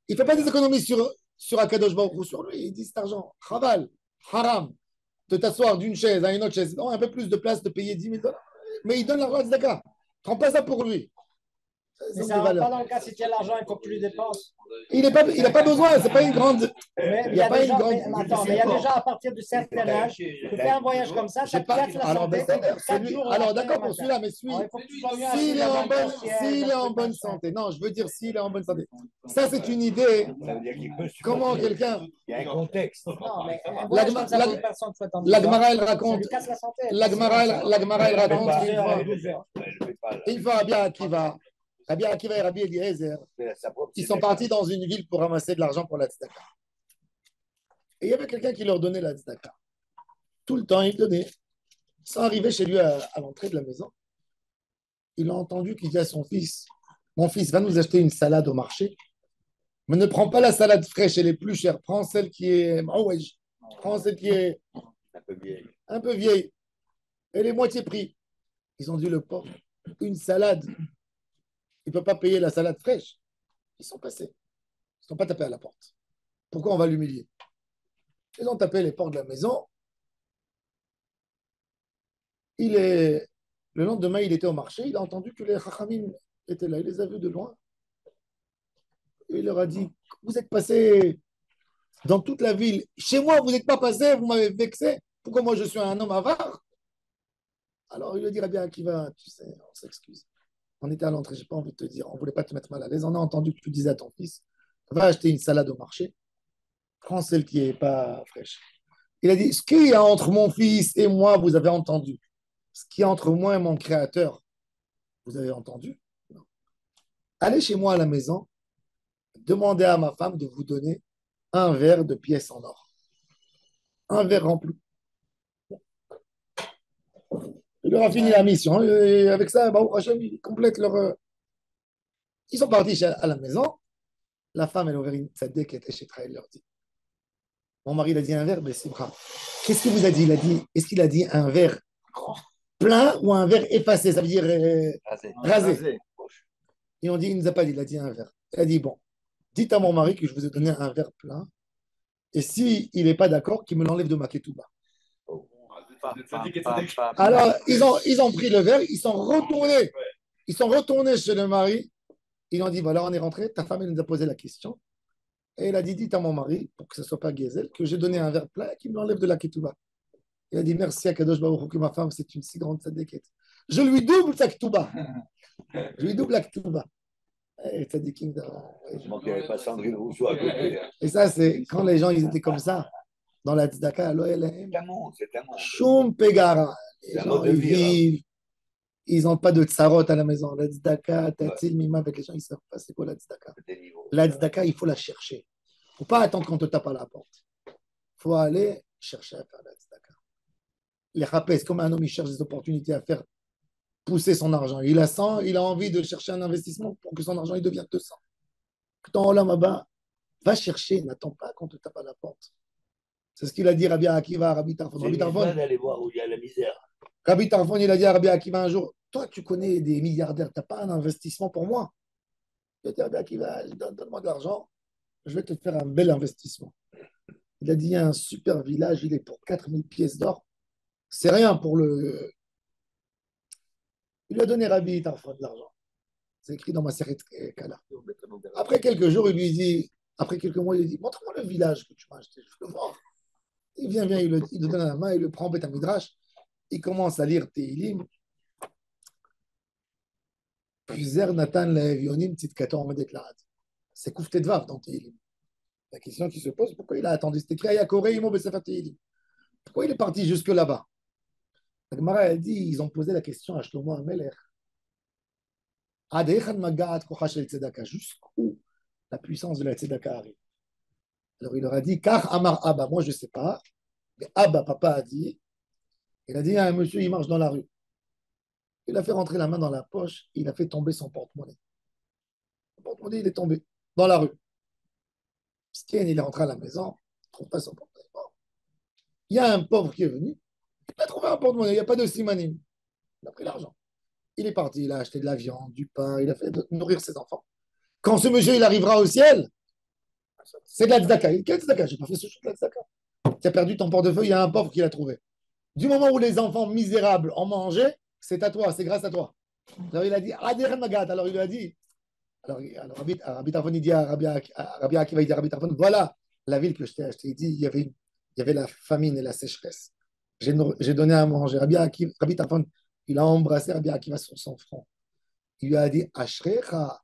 Il ne fait pas des économies sur Akadosh Baruch Hu, sur lui. Il dit cet argent, chaval, haram, de t'asseoir d'une chaise à une autre chaise. Non, un peu plus de place, de payer $10,000. Mais il donne l'argent à tzedaka. Prends pas ça pour lui. Mais ça ne va pas dans le cas si tu as l'argent et qu'on tu le dépenses. Il n'a pas besoin, c'est pas une grande. Mais Il y a pas une grande. Attends, mais il y a déjà à partir de certain âge, tu fais un voyage comme ça, ça J'ai te pas. casse la Alors, santé. alors d'accord pour celui-là, mais Il faut que tu sois mieux s'il assis est dans en le bonne santé. Non, je veux dire s'il est en bonne santé. Ça, c'est une idée. Ça veut dire qu'il peut Comment supporter. quelqu'un. Il y a un contexte. Non, mais un voyage comme ça pour une personne soit en La Gemara, elle ça raconte. lui casse la santé. La Gemara, elle raconte pas. qu'une fois. Je fais pas, là. Une fois, Rabbi Akiva et Rabbi Eliezer, C'est sa propre ils sont partis dans une ville pour ramasser de l'argent pour la tzedaka. Et il y avait quelqu'un qui leur donnait la tzedaka. Tout le temps, il donnait. Ils sont arrivés chez lui à l'entrée de la maison. Il a entendu qu'il dit à son fils, mon fils, va nous acheter une salade au marché, mais ne prends pas la salade fraîche, elle est plus chère. Prends celle qui est prends celle qui est un peu vieille. Elle est moitié prix. Ils ont dit, le pauvre, une salade. Il ne peut pas payer la salade fraîche. Ils sont passés. Ils ne sont pas tapés à la porte. Pourquoi on va l'humilier? Ils ont tapé les portes de la maison. Le lendemain, il était au marché. Il a entendu que les Chachamim étaient là. Il les a vus de loin. Et il leur a dit, vous êtes passés dans toute la ville. Chez moi, vous n'êtes pas passés. Vous m'avez vexé. Pourquoi moi, je suis un homme avare? Alors, il lui a dit, Rabbi Akiva, tu sais, on s'excuse. On était à l'entrée, je n'ai pas envie de te dire, on ne voulait pas te mettre mal à l'aise. On a entendu que tu disais à ton fils, va acheter une salade au marché, prends celle qui n'est pas fraîche. Il a dit, ce qu'il y a entre mon fils et moi, vous avez entendu. Ce qu'il y a entre moi et mon créateur, vous avez entendu? Non. Allez chez moi à la maison, demandez à ma femme de vous donner un verre de pièces en or. Un verre rempli. Il leur a fini la mission. Et avec ça, Baruch Hashem, ils complètent leur. Ils sont partis à la maison. La femme, elle a ouvert une tzaddik qui était chez Trail, elle leur dit. Mon mari, il a dit un verre, mais c'est brave. Qu'est-ce qu'il vous a dit? Il a dit, est-ce qu'il a dit un verre plein ou un verre effacé? Ça veut dire rasé. Et on dit, il ne nous a pas dit, il a dit un verre. Il a dit, bon, dites à mon mari que je vous ai donné un verre plein. Et s'il n'est pas d'accord, qu'il me l'enlève de ma ketouba. Alors, ils ont pris le verre, ils sont retournés. Ils sont retournés chez le mari. Ils ont dit, voilà, on est rentré. Ta femme, elle nous a posé la question. Et elle a dit, dites à mon mari, pour que ce ne soit pas Gezel, que j'ai donné un verre plein et qu'il me l'enlève de la ketouba. Il a dit, merci à Kadosh Baruch Hu, que ma femme, c'est une si grande tzaddiket. Je lui double sa ketouba. Je lui double la ketouba. Tzaddikim, Heureusement qu'il n'y avait pas Sandrine Rousseau à côté. et ça, c'est quand les gens ils étaient comme ça, dans la tzedaka, C'est un monde, c'est un monde. Shum Pegara. Les C'est un gens, mode de ils vie, vivent, ils n'ont pas de tsarot à la maison. La tzedaka, tatil, mima, avec les gens, ils ne savent pas c'est quoi la tzedaka. Des niveaux. La tzedaka, il faut la chercher. Il ne faut pas attendre qu'on te tape à la porte. Il faut aller chercher à faire la tzedaka. Les rapes, comme un homme, il cherche des opportunités à faire pousser son argent. Il a envie de chercher un investissement pour que son argent il devienne 200. Dans Olam Haba, va chercher, n'attends pas qu'on te tape à la porte. C'est ce qu'il a dit Rabbi Akiva à Rabbi Tarfon. C'est une bonne d'aller voir où il y a la misère. Rabbi Tarfon, il a dit à Rabbi Akiva un jour, toi, tu connais des milliardaires, tu n'as pas un investissement pour moi? Il a dit à Rabbi Akiva, donne-moi de l'argent, je vais te faire un bel investissement. Il a dit, il y a un super village, il est pour 4000 pièces d'or. C'est rien pour le... Il lui a donné Rabbi Tarfon de l'argent. C'est écrit dans ma série de Kala. Après quelques jours, il lui dit, après quelques mois, il lui dit, montre-moi le village que tu m'as acheté, je veux le voir. Il vient, il le donne à la main, il le prend en Beth Midrash, il commence à lire Tehilim. Puzer Nathan Laevionim Tzidkator Medeklarad. C'est Kouftet Vav dans Tehilim. La question qui se pose, pourquoi il a attendu? C'était écrit à Yakore Imo Besefer Tehilim. Pourquoi il est parti jusque là-bas? La Gemara a dit, ils ont posé la question à Shlomo Amelech. Jusqu'où la puissance de la tzedaka arrive. Alors il leur a dit, car Amar Abba, moi je ne sais pas, mais Abba, papa a dit, il a dit à un monsieur, il marche dans la rue. Il a fait rentrer la main dans la poche, il a fait tomber son porte-monnaie. Le porte-monnaie, il est tombé dans la rue. Psken, il est rentré à la maison, il ne trouve pas son porte-monnaie. Il y a un pauvre qui est venu, il a trouvé un porte-monnaie, il n'y a pas de simanim. Il a pris l'argent. Il est parti, il a acheté de la viande, du pain, il a fait nourrir ses enfants. Quand ce monsieur, il arrivera au ciel, c'est de la tzedaka. Quelle tzedaka? Je n'ai pas fait ce chose de la tzedaka. Tu as perdu ton portefeuille, il y a un pauvre qui l'a trouvé. Du moment où les enfants misérables ont mangé, c'est à toi, c'est grâce à toi. Alors il a dit, Adir Magat. Alors il lui a dit, alors Rabbi Tarfon, il dit à Rabbi Akiva, il dit à Rabbi Tarfon, voilà la ville que je t'ai achetée. Il dit, il y avait la famine et la sécheresse. J'ai donné à manger. Rabbi Tarfon, il a embrassé Rabbi Akiva sur son front. Il lui a dit, Ashrecha,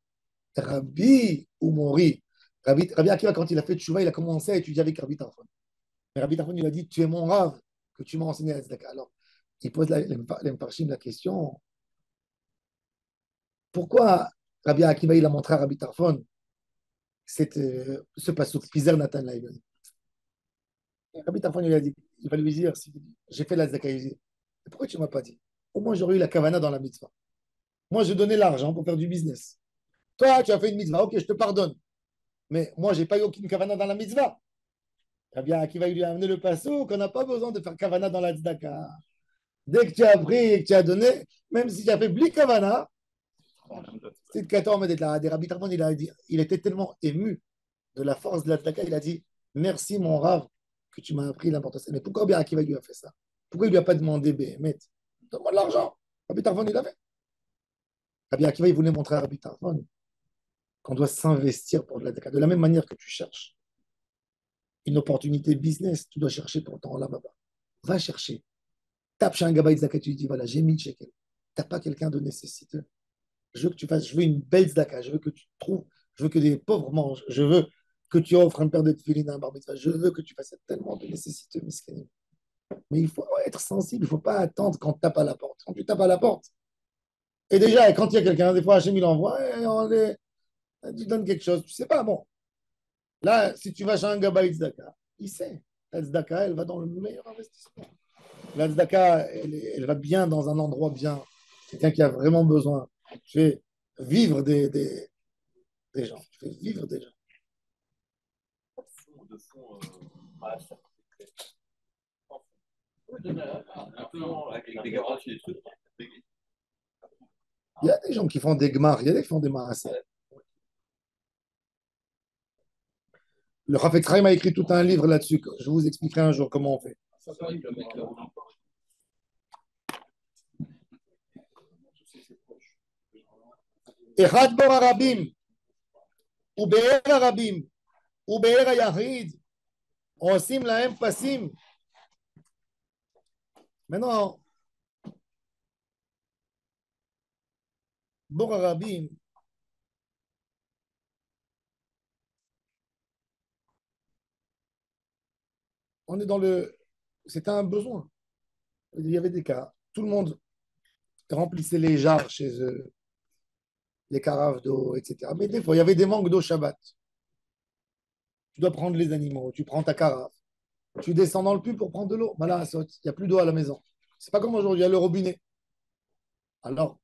Rabbi ou Mori. Rabbi Akiva, quand il a fait tchouva, il a commencé à étudier avec Rabbi Tarfon. Mais Rabbi Tarfon, il a dit, tu es mon Rav, que tu m'as enseigné à Tzedaka. Alors, il pose les Mfarshim la question, pourquoi Rabbi Akiva, il a montré à Rabbi Tarfon ce passouk, Pizer Nathan Laïben. Rabbi Tarfon, il a dit, il va lui dire, j'ai fait la Tzedaka, il dit, pourquoi tu ne m'as pas dit? Au moins, j'aurais eu la kavana dans la mitzvah. Moi, je donnais l'argent pour faire du business. Toi, tu as fait une mitzvah, ok, je te pardonne. Mais moi, je n'ai pas eu aucune kavana dans la mitzvah. Rabbi Akiva lui a amené le passo qu'on n'a pas besoin de faire kavana dans la tzedaka. Dès que tu as pris et que tu as donné, même si tu as fait bli kavana, c'est 14 mais là. Rabbi Tarfon, il était tellement ému de la force de la tzedaka, il a dit merci mon Rav que tu m'as appris l'importance. Mais pourquoi Rabbi Akiva lui a fait ça? Pourquoi il lui a pas demandé Béhémet? Donne-moi de l'argent. Rabbi Tarfon, il avait. Rabbi Akiva, il voulait montrer à Rabbi Tarfon qu'on doit s'investir pour de la tzedaka. De la même manière que tu cherches une opportunité business, tu dois chercher pour ton là-bas. Va chercher. Tape chez un gabaï tzedaka, tu lui dis voilà, j'ai 1000 shekels. Tu n'as pas quelqu'un de nécessiteux. Je veux que tu fasses, je veux une belle tzedaka, je veux que tu trouves, je veux que des pauvres mangent, je veux que tu offres un paire de tefillin à un bar mitzvah, je veux que tu fasses tellement de nécessiteux, miskin. Mais il faut être sensible, il ne faut pas attendre quand tu tapes à la porte. Quand tu tapes à la porte, et déjà, quand il y a quelqu'un, des fois, Hachem, il envoie, et tu donnes quelque chose, tu ne sais pas, bon. Là, si tu vas chez un gabaï tzedaka, il sait, la tzedaka, elle va dans le meilleur investissement. La tzedaka, elle va bien dans un endroit bien. Quelqu'un qui a vraiment besoin. Je vais vivre des gens. Je vais vivre des gens. De fond, Maaser. Un peu avec des garanties, des trucs. Il y a des gens qui font des gmars, il y a des gens qui font des maaser. Le Chafetz Chaim a écrit tout un livre là-dessus. Je vous expliquerai un jour comment on fait. אחד בור הרבים ובאר הרבים ובאר היחיד עושים להם פסים. Maintenant, בור הרבים, on est dans le... C'était un besoin. Il y avait des cas. Tout le monde remplissait les jarres chez eux, les carafes d'eau, etc. Mais des fois, il y avait des manques d'eau Shabbat. Tu dois prendre les animaux, tu prends ta carafe, tu descends dans le puits pour prendre de l'eau. Voilà, il n'y a plus d'eau à la maison. C'est pas comme aujourd'hui, il y a le robinet. Alors,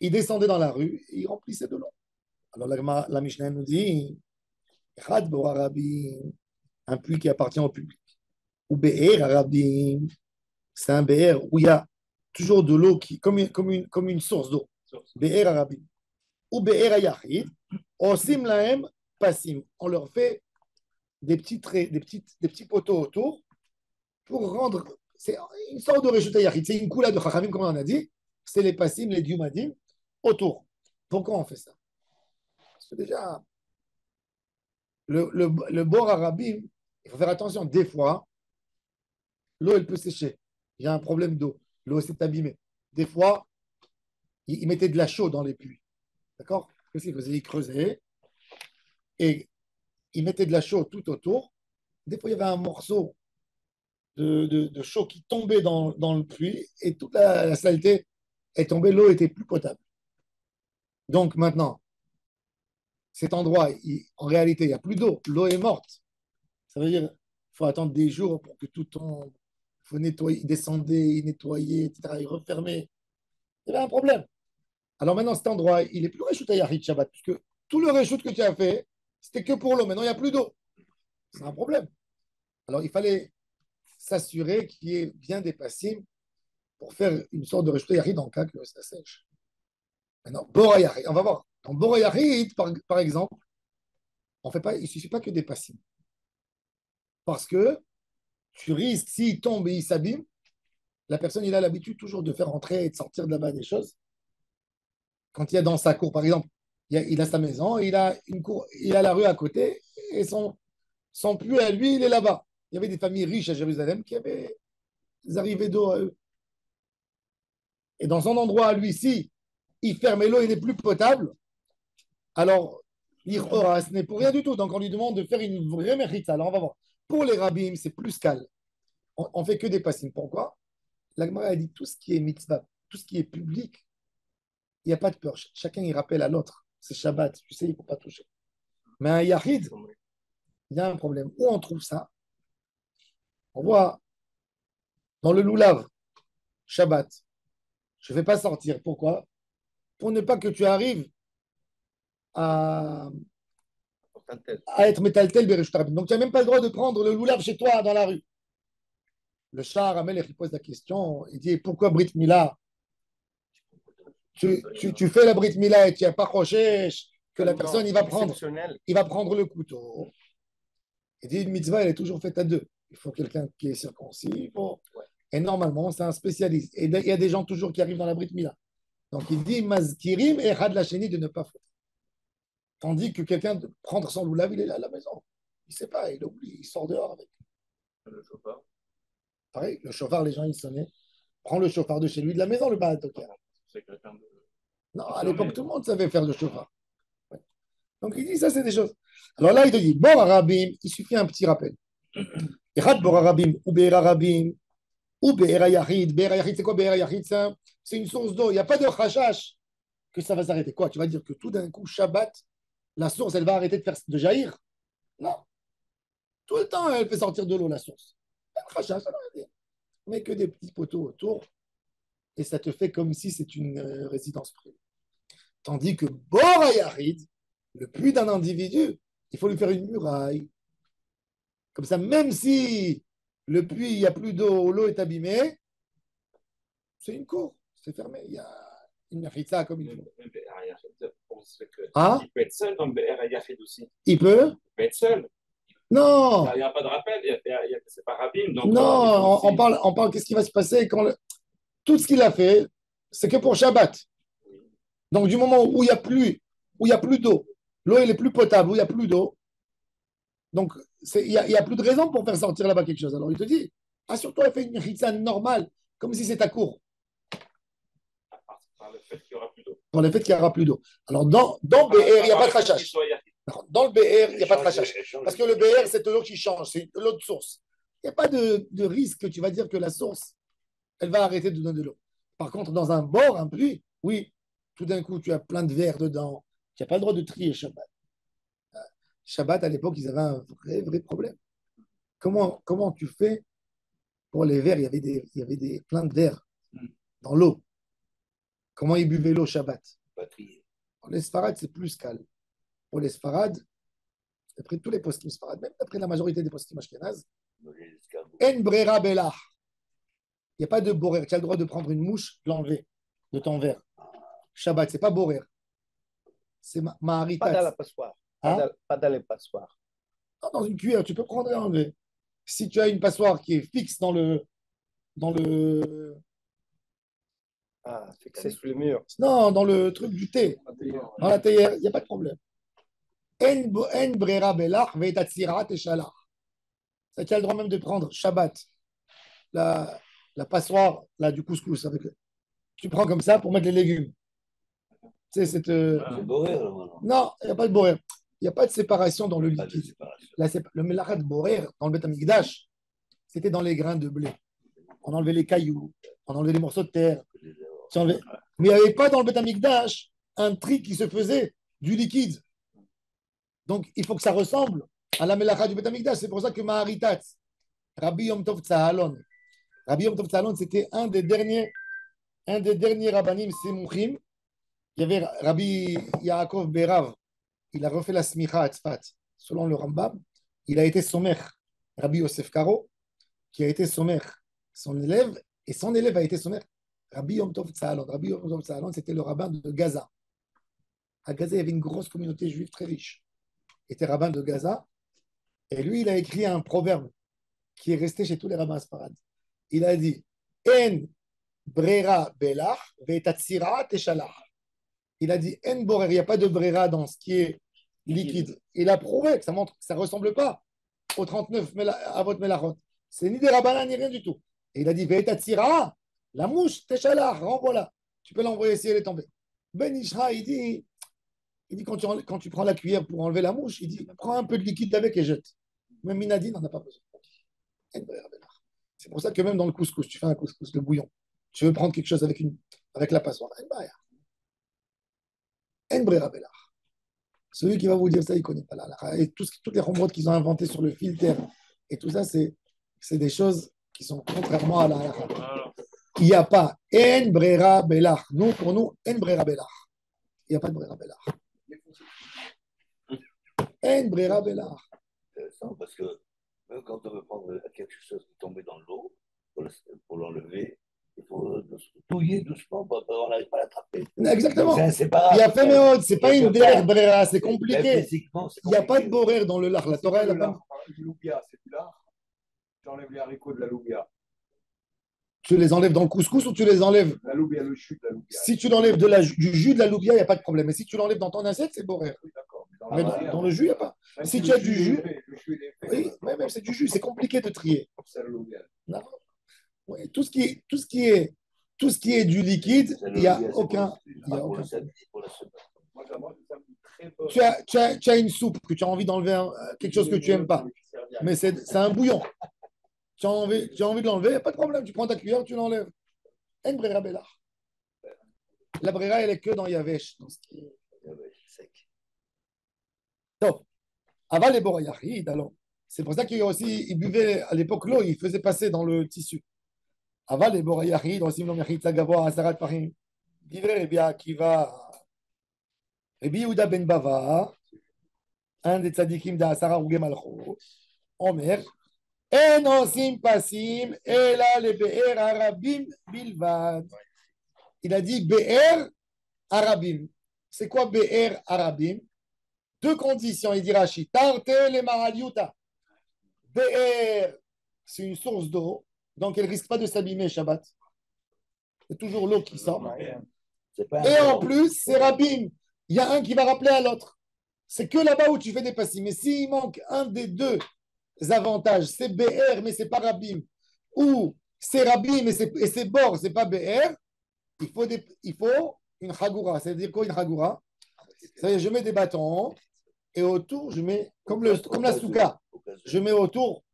il descendait dans la rue et il remplissait de l'eau. Alors, la Mishnah nous dit Chad Bor Harabim, un puits qui appartient au public. Ou Be'er Harabim, c'est un Be'er où il y a toujours de l'eau comme une source d'eau. Be'er Harabim. Ou Be'er Hayachid, Osim Lahem Pasim. On leur fait des petits poteaux autour pour rendre. C'est une sorte de Reshut Hayachid. C'est une coula de Chachamim, comme on a dit. C'est les Pasim, les Diumadim, autour. Pourquoi on fait ça? Parce que déjà, le bord arabim, il faut faire attention. Des fois, l'eau, elle peut sécher. Il y a un problème d'eau. L'eau s'est abîmée. Des fois, ils mettaient de la chaux dans les puits. D'accord? Qu'est-ce qu'ils faisaient? Ils creusaient et ils mettaient de la chaux tout autour. Des fois, il y avait un morceau de chaux qui tombait dans le puits et toute la saleté est tombée. L'eau était plus potable. Donc maintenant, cet endroit, en réalité, il n'y a plus d'eau. L'eau est morte. Ça veut dire qu'il faut attendre des jours pour que tout tombe. Il faut nettoyer, descendre, nettoyer, etc. Et refermer. Il y avait un problème. Alors maintenant, cet endroit, il est plus Reshut Hayachid Shabbat, puisque tout le Reshut que tu as fait, c'était que pour l'eau. Maintenant, il n'y a plus d'eau. C'est un problème. Alors, il fallait s'assurer qu'il y ait bien des passim pour faire une sorte de Reshut Hayachid en cas que ça sèche. Maintenant, Bor Hayachid, on va voir. Dans Bor Hayachid, par exemple, il ne suffit pas que des passim. Parce que tu risques, s'il tombe et il s'abîme, la personne, il a l'habitude toujours de faire entrer et de sortir de là-bas des choses. Quand il est dans sa cour, par exemple, il a sa maison, il a une cour, il a la rue à côté, et son puits à lui, il est là-bas. Il y avait des familles riches à Jérusalem qui avaient des arrivées d'eau à eux. Et dans son endroit à lui, si il ferme l'eau, il n'est plus potable, alors, ce n'est pour rien du tout. Donc, on lui demande de faire une vraie mérite. Alors, on va voir. Pour les rabbins, c'est plus calme. On ne fait que des passines. Pourquoi? La Gemara a dit tout ce qui est mitzvah, tout ce qui est public, il n'y a pas de peur. Chacun il rappelle à l'autre. C'est Shabbat, tu sais, il ne faut pas toucher. Mais un Yahid, il y a un problème. Où on trouve ça? On voit dans le Loulav, Shabbat. Je ne vais pas sortir. Pourquoi? Pour ne pas que tu arrives à être métaltel Bereshut Rabim. Donc, tu n'as même pas le droit de prendre le Loulav chez toi dans la rue. Le Shah Amelech, il pose la question. Il dit pourquoi Brit Mila? Tu fais la Brit Mila et tu n'as pas Rochesh que la personne, il va prendre le couteau. Il dit une mitzvah, elle est toujours faite à deux. Il faut quelqu'un qui est circoncis. Et normalement, c'est un spécialiste. Et il y a des gens toujours qui arrivent dans la Brit Mila. Donc, il dit Mazkirim et Had Lacheni de ne pas faire. Tandis que quelqu'un de prendre son loulav, il est là à la maison. Il ne sait pas, il oublie, il sort dehors avec. Le chauffard. Pareil, le chauffard, les gens, ils sonnaient. Prends le chauffard de chez lui, de la maison, le baratokar. C'est quelqu'un de. Non, à l'époque, tout le monde savait faire le chauffard. Ouais. Donc, il dit, ça, c'est des choses. Alors là, il te dit, Bor Arabim, il suffit un petit rappel. Echad Bor Arabim, ou Be'er Arabim, ou Be'er Hayachid. Be'er Hayachid, c'est quoi Be'er Hayachid? C'est une source d'eau. Il n'y a pas de chachash que ça va s'arrêter. Quoi? Tu vas dire que tout d'un coup, Shabbat, la source, elle va arrêter de jaillir? Non. Tout le temps, elle fait sortir de l'eau, la source. Pas de chachash, ça va arrêter. mais que des petits poteaux autour, et ça te fait comme si c'est une résidence privée. Tandis que Borayarid, le puits d'un individu, il faut lui faire une muraille. Comme ça, même si le puits, il n'y a plus d'eau, l'eau est abîmée, c'est une cour, c'est fermé. Il y a une mérita comme il faut. Ah, il peut être seul dans le BR Yachid aussi. il peut? Il peut être seul. Non, Il n'y a pas de rappel, c'est pas Rabim. Donc, non, on parle qu'est-ce qui va se passer quand tout ce qu'il a fait, c'est que pour Shabbat. Donc, du moment où il n'y a plus d'eau, l'eau elle est plus potable, où il n'y a plus d'eau, donc il n'y a plus de raison pour faire sortir là-bas quelque chose. Alors, il te dit, assure-toi, fais une ritza normale, comme si c'est ta cour. Par le fait qu'il n'y aura plus d'eau. Pour le fait qu'il n'y aura plus d'eau. Alors, dans BR, il n'y a pas de rachage. Dans le BR, il n'y a pas de rachage. Parce que le BR, c'est l'eau qui change, c'est l'eau de source. Il n'y a pas de risque que tu vas dire que la source, elle va arrêter de donner de l'eau. Par contre, dans un bord, un puits, oui, tout d'un coup, tu as plein de verre dedans. Tu n'as pas le droit de trier Shabbat. Shabbat, à l'époque, ils avaient un vrai problème. Comment tu fais pour les verres? Il y avait plein de verres dans l'eau. Comment ils buvaient l'eau Shabbat? Pour les Sfarades, c'est plus calme. Pour les Sfarades, d'après tous les postim Sfarades, même d'après la majorité des postim Ashkenaz, En brera belah. Il n'y a pas de borer. Tu as le droit de prendre une mouche, de l'enlever de ton verre. Shabbat, c'est pas borer. C'est maharitat. Pas dans la passoire. Hein? Pas dans les passoires. Non, dans une cuillère, tu peux prendre et enlever. Si tu as une passoire qui est fixe dans le Ah, fixé sous le mur. non, dans le truc du thé, dans la théière, il n'y a pas de problème. En brera belach ve'etatsirat et shalach. Tu as le droit même de prendre Shabbat, la passoire là, du couscous. Tu prends comme ça pour mettre les légumes. Tu sais, non, il n'y a pas de borer. Il n'y a pas de séparation dans le liquide. Le melachat borer dans le Beth Amikdash, c'était dans les grains de blé. On enlevait les cailloux, on enlevait les morceaux de terre. Mais il n'y avait pas dans le Beth Amikdash un tri qui se faisait du liquide. Donc, il faut que ça ressemble à la melacha du Beth Amikdash. C'est pour ça que Maharitat, Rabbi Yom Tov Tzahalon, c'était un des derniers rabbanim Semouchim. Il y avait Rabbi Yaakov Berav. Il a refait la smicha à Tzfat. Selon le Rambam, il a été sommer. Rabbi Yosef Karo, qui a été sommer, son élève, et son élève a été sommer. Rabbi Yom Tov Tzahalon. Rabbi Yom Tov Tzahalon, c'était le rabbin de Gaza. À Gaza, il y avait une grosse communauté juive très riche. Il était rabbin de Gaza. Et lui, il a écrit un proverbe qui est resté chez tous les rabbins sparades. Il a dit En brera belach ve'tatsira teshalach. Il a dit En borer, il n'y a pas de brera dans ce qui est liquide. Il a prouvé que ça montre que ça ne ressemble pas au 39 à votre melachot. C'est ni des rabbins ni rien du tout. Et il a dit ve'tatsira, la mouche, teshalach, renvoie-la. Tu peux l'envoyer si elle est tombée. Ben Ishra, il dit quand tu prends la cuillère pour enlever la mouche, il dit prends un peu de liquide avec et jette. Même Minadi n'en a pas besoin. C'est pour ça que même dans le couscous, tu fais un couscous, le bouillon. Tu veux prendre quelque chose avec la passoire. Celui qui va vous dire ça, il ne connaît pas la. Et toutes les rombrotes qu'ils ont inventées sur le filtre et tout ça, c'est des choses qui sont contrairement à la halakha. Il n'y a pas en brera belach. Nous, pour nous, en brera belach. Il n'y a pas de brera belach. En brera belach. Intéressant parce que même quand on veut prendre quelque chose qui est tombé dans l'eau, pour l'enlever, il faut touiller doucement pour qu'on n'arrive pas à l'attraper. Exactement. C'est inséparable. Il y a fait méode, c'est pas une derrière brera, c'est Même compliqué. physiquement, c'est Il n'y a pas de compliqué. borer dans le lard. La Torah, elle a pas. Du loubia, c'est du lard. J'enlève les haricots de la loubia. Tu les enlèves dans le couscous ou tu les enlèves? La loubia, le jus de la loubia. Si tu l'enlèves du jus de la loubia, il n'y a pas de problème. Mais si tu l'enlèves dans ton assiette, c'est borer. Oui, d'accord. Mais dans le jus, il n'y a pas. Si tu as du jus, le jus est fait. oui, même c'est du jus, c'est compliqué de trier. C'est la loubia. Non. Oui, tout ce qui est du liquide, il n'y a aucun. Pour le samedi, pour la semaine. Moi, j'aimerais que ça me très bon. Tu as une soupe que tu as envie d'enlever, quelque chose que tu n'aimes pas. Mais c'est un bouillon. Tu as envie de l'enlever, il n'y a pas de problème. Tu prends ta cuillère, tu l'enlèves. En brera bella. La brera, elle est que dans Yavesh, dans ce qui est sec. Donc, avant les borayachid, alors, c'est pour ça qu'il y a aussi, ils buvaient à l'époque l'eau, ils faisaient passer dans le tissu. Aval les Borayachid, Osim Lom Yachid Sagavoa, Asarat Pachim. Divrei Rabbi Akiva, Rabbi Yehuda ben Bava, un des tzadikim d'Asara Rouge Malchut, Omer, En Osim Pasim, Ela le Be'er Arabim Bilvad. Il a dit Be'er Arabim. C'est quoi Be'er Arabim? Deux conditions, il dit Rashi. Tarte le Mahaliuta. Be'er, c'est une source d'eau, donc elle ne risque pas de s'abîmer Shabbat. C'est toujours l'eau qui sort. Et en plus, c'est Rabim. Il y a un qui va rappeler à l'autre. C'est que là-bas où tu fais des passim. Mais s'il manque un des deux avantages, c'est BR, mais c'est pas Rabim, ou c'est Rabim et c'est Bor, c'est pas BR, il faut une Chagoura. C'est-à-dire quoi une Chagoura? C'est-à-dire je mets des bâtons et autour, je mets, comme la souka, je mets autour,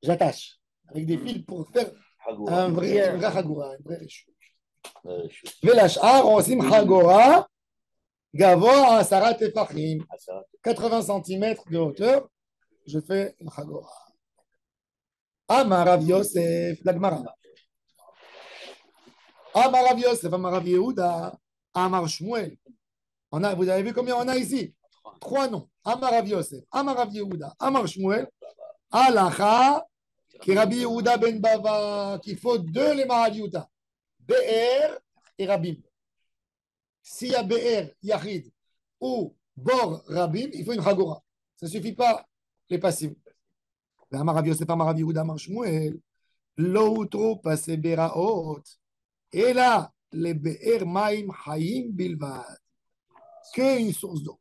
j'attache avec des fils pour faire une vraie Chagoura, une vraie réchou. ולשאר עושים חגורה גבוה 10 טפחים, 80 cm de hauteur, je fais une חגורה. אמר רב יוסף לגמרא, אמר רב יוסף, אמר רב יהודה, אמר שמואל. Vous avez vu combien on a ici? 3 noms. אמר רב יוסף, אמר רב יהודה, אמר שמואל, הלכה כרבי יהודה בן בבא, qu'il faut 2 les Mahaliuta. BR et Rabim. S'il y a BR, Yachid ou Bor Rabim, il faut une Chagora. Ça ne suffit pas les passifs. Amar Rav Yosef, Amar Rav Yehuda, Amar Shmuel, L'outro passé Beraot. Et là, les BR Maim Hayim Bilvad. Que une source d'eau.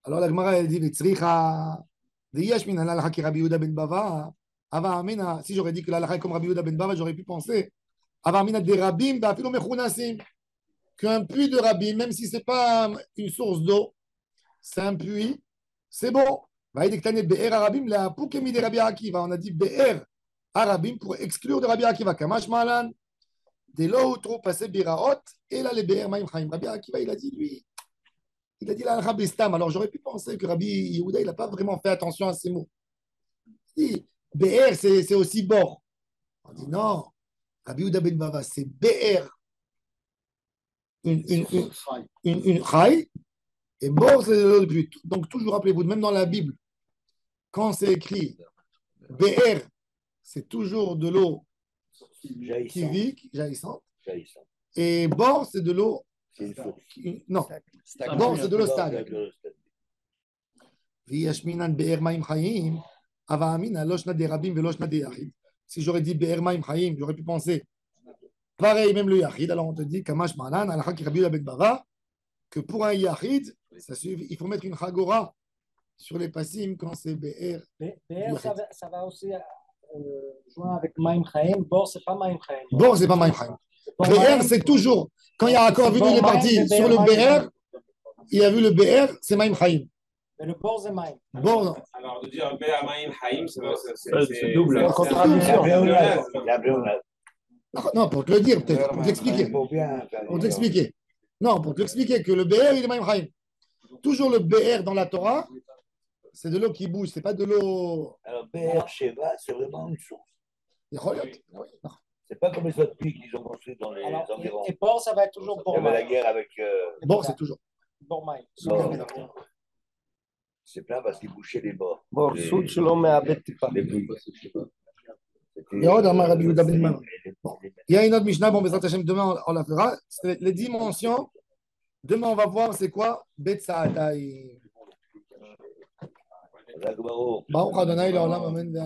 Alors la Gemara, elle dit, Vitzricha, Diyash min halakha ki Rabbi Yehuda ben Bava. Ava Amina, si j'aurais dit que l'halakha est comme Rabbi Yehuda ben Bava, j'aurais pu penser. Avamina des Rabim, qu'un puits de Rabim, même si ce n'est pas une source d'eau, c'est un puits, c'est bon. On a dit Be'er Arabim pour exclure de Rabbi Akiva. Kamash Malan, de l'eau trop passé Biraot, et là les Be'er Maim Chaim. Rabbi Akiva, il a dit lui, il a dit la Rabistam. Alors j'aurais pu penser que Rabbi Yehuda, il n'a pas vraiment fait attention à ces mots. Il dit Be'er, c'est aussi bord. On dit non. Rabbi Yehuda ben Bava, c'est BR, une chaille, et Bor, c'est de l'eau de pluie. Donc, toujours rappelez-vous, même dans la Bible, quand c'est écrit BR, c'est toujours de l'eau qui vit, jaillissante, et Bor, c'est de l'eau. Non, Bor, c'est de l'eau stagne. V'yashminan BR Maim Chaim, Avamina, Loshna de Rabim, Veloshna de Yachid. Si j'aurais dit Be'er Maim Chaim, j'aurais pu penser pareil, même le Yachid. Alors on te dit, Kamash Malan, Alakha ki Rabbi Yehuda ben Bava, que pour un Yachid, ça suffit, il faut mettre une Chagora sur les passim quand c'est Be'er. Be'er, ça va aussi joindre avec Maim Chaim. Bor, c'est pas Maim Chaim. Bor, c'est pas Maim Chaim. Be'er, c'est toujours, quand il y a encore vu, il est parti sur le Be'er, il a vu le Be'er, c'est Maim Chaim. Mais le bord, c'est Maïm. Bon, non. Alors, de dire Be'er Maim Haïm, c'est double. C'est contradiction. Non, pour te le dire, peut-être, pour t'expliquer. Pour t'expliquer. Non, pour t'expliquer que le BR, il est Maïm Chaim. Toujours le BR dans la Torah, c'est de l'eau qui bouge, c'est pas de l'eau. Alors, BR Sheva, c'est vraiment une source. Oui. C'est pas comme les autres puits qu'ils ont construits dans les environs. Et bord, ça va être toujours Il y bord avait la Maïm. guerre avec. Bord, c'est toujours. Bord Maïm. C'est plein parce qu'ils bouchaient les bords. Bor Soud שלא מאבד טיפה. Les puits. Il y a une autre Mishnah, bon, demain on la fera. C'est les dimensions. Demain on va voir c'est quoi Betsaatai. Baruch Adonai, l'olam, amen.